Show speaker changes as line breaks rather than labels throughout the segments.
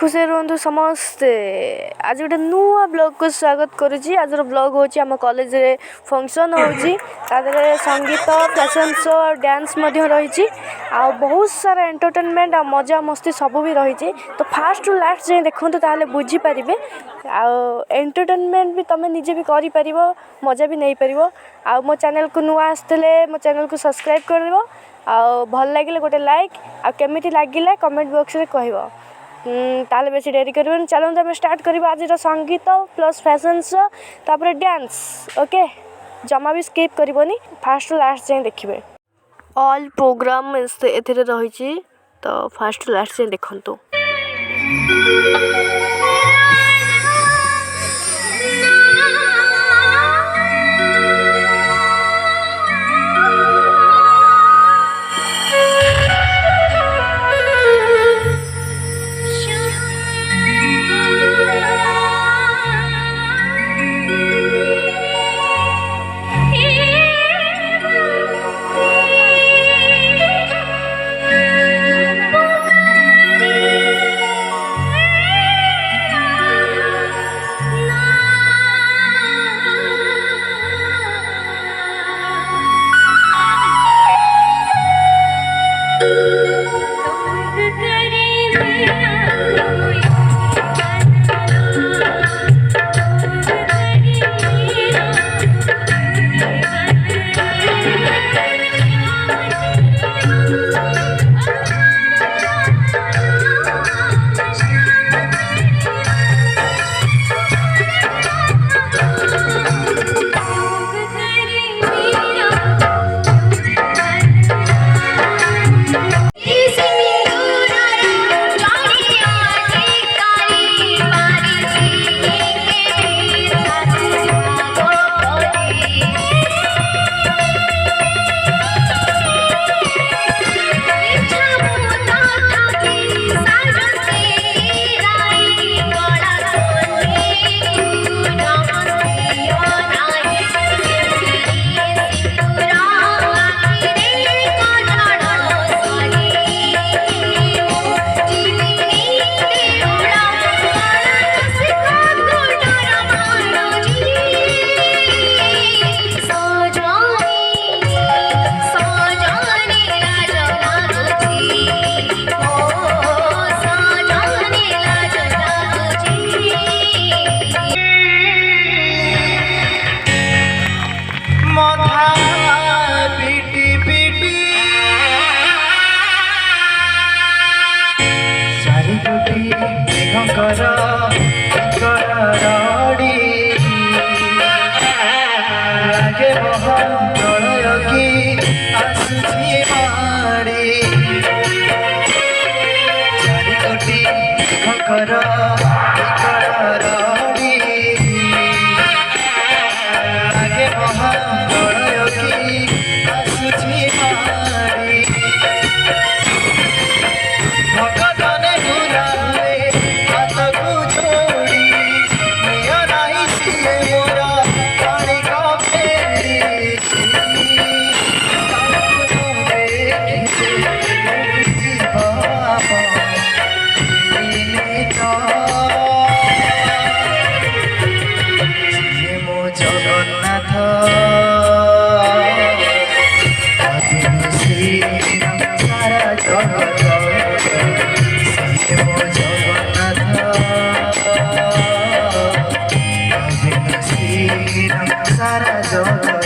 खुशी रुहतु समस्ते। आज गोटे नुआ ब्लॉग को स्वागत करुँची। आज ब्लॉग होची आम कॉलेज रे फंक्शन होची, तादरे संगीत फैशन शो और डांस मध्य रही आ बहुत सारा एंटरटेनमेंट आ मजा मस्ती सब भी रही। तो फास्ट टू लास्ट जाए देखु ताले बुझी पारिबे। आ एंटरटेनमेंट भी तमे निजे भी करि परिबो, मजा भी नहीं परिबो। आ मो चैनल को नुआ आस्तले मो चैनल को सब्सक्राइब कर दिबो। आ भल लागिले गोटे लाइक आ केमिति लागिले कमेंट बॉक्स रे कहबो। ताले बेसी डेरी करबेन, चलते आम स्टार्ट करवा आज संगीत प्लस फैशन शो तापर डांस। ओके, जमा भी स्किप करबनी, फास्ट लास्ट जाए देखिए। ऑल प्रोग्राम एथिरे रही, तो फास्ट लास्ट जाए देखंतु।
सारा जगत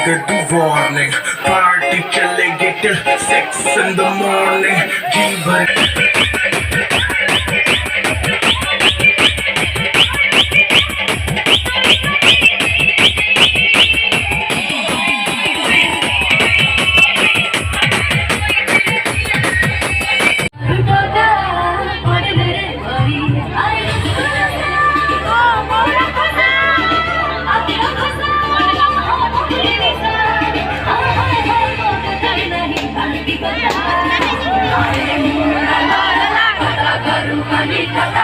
दे तू वार्निंग पार्टी चलेगी till 6 in the morning जी भर
Manita